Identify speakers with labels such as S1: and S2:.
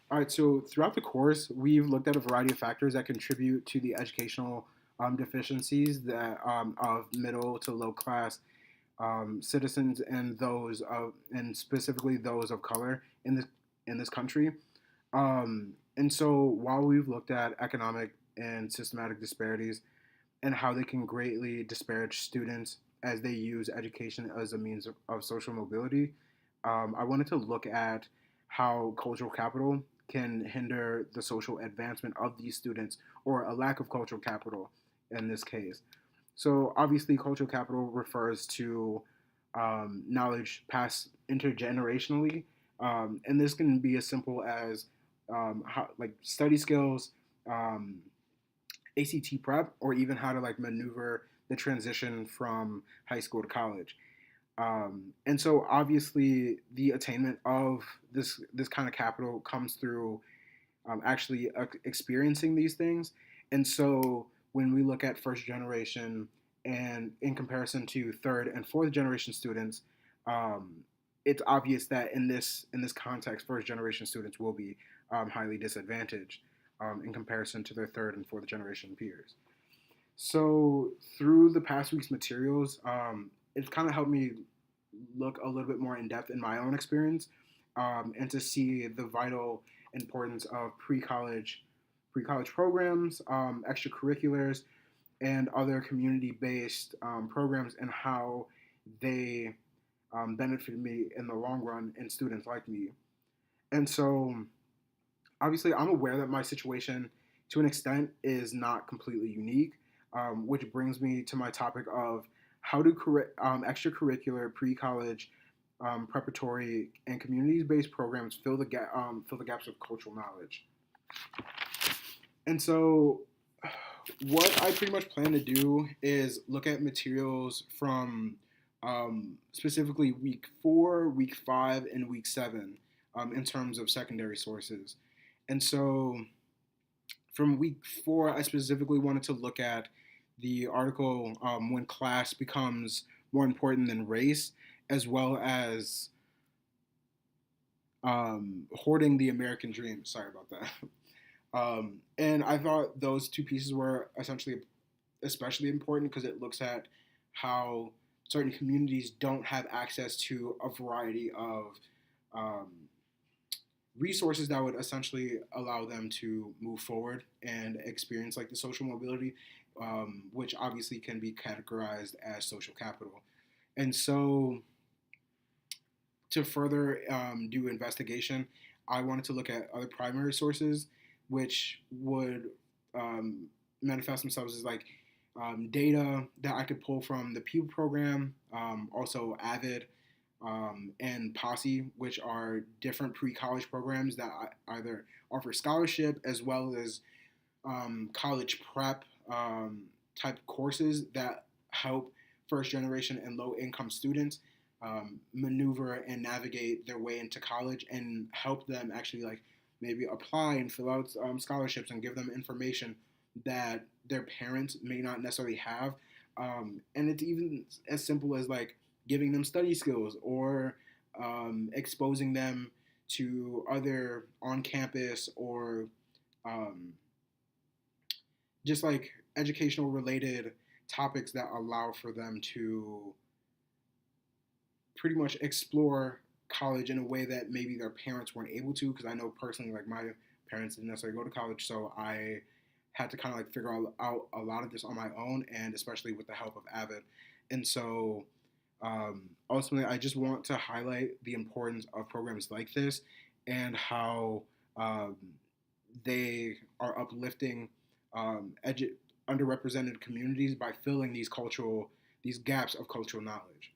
S1: All right, so throughout the course, we've looked at a variety of factors that contribute to the educational deficiencies that of middle to low class citizens and and specifically those of color in this country. And so, while we've looked at economic and systematic disparities and how they can greatly disparage students as they use education as a means of social mobility, I wanted to look at how cultural capital can hinder the social advancement of these students, or a lack of cultural capital in this case. So, obviously, cultural capital refers to knowledge passed intergenerationally, and this can be as simple as like study skills, um, ACT prep, or even how to like maneuver the transition from high school to college. And so obviously the attainment of this kind of capital comes through actually experiencing these things. And so when we look at first generation and in comparison to third and fourth generation students, um, it's obvious that in this context, first generation students will be highly disadvantaged in comparison to their third and fourth generation peers. So through the past week's materials, it's kind of helped me look a little bit more in depth in my own experience, and to see the vital importance of pre college programs, extracurriculars, and other community-based programs, and how they benefited me in the long run and students like me. And so obviously I'm aware that my situation to an extent is not completely unique, which brings me to my topic of how do extracurricular, pre-college, preparatory, and communities-based programs fill the gaps of cultural knowledge. And so, what I pretty much plan to do is look at materials from specifically week 4, week 5, and week 7 in terms of secondary sources. And so, from week 4, I specifically wanted to look at the article When Class Becomes More Important Than Race, as well as Hoarding the American Dream. Sorry about that. And I thought those two pieces were essentially especially important because it looks at how certain communities don't have access to a variety of um, resources that would essentially allow them to move forward and experience like the social mobility, which obviously can be categorized as social capital. And so, to further do investigation, I wanted to look at other primary sources, which would manifest themselves as like data that I could pull from the PEO program, also AVID, and Posse, which are different pre-college programs that either offer scholarship as well as college prep type courses that help first generation and low income students maneuver and navigate their way into college and help them actually like maybe apply and fill out scholarships and give them information that their parents may not necessarily have. And it's even as simple as like giving them study skills or exposing them to other on campus or um, just like educational related topics that allow for them to pretty much explore college in a way that maybe their parents weren't able to. Because I know personally, like my parents didn't necessarily go to college, so I had to kind of like figure out a lot of this on my own, and especially with the help of Avid. And so ultimately, I just want to highlight the importance of programs like this and how um, they are uplifting um, edu- underrepresented communities by filling these gaps of cultural knowledge.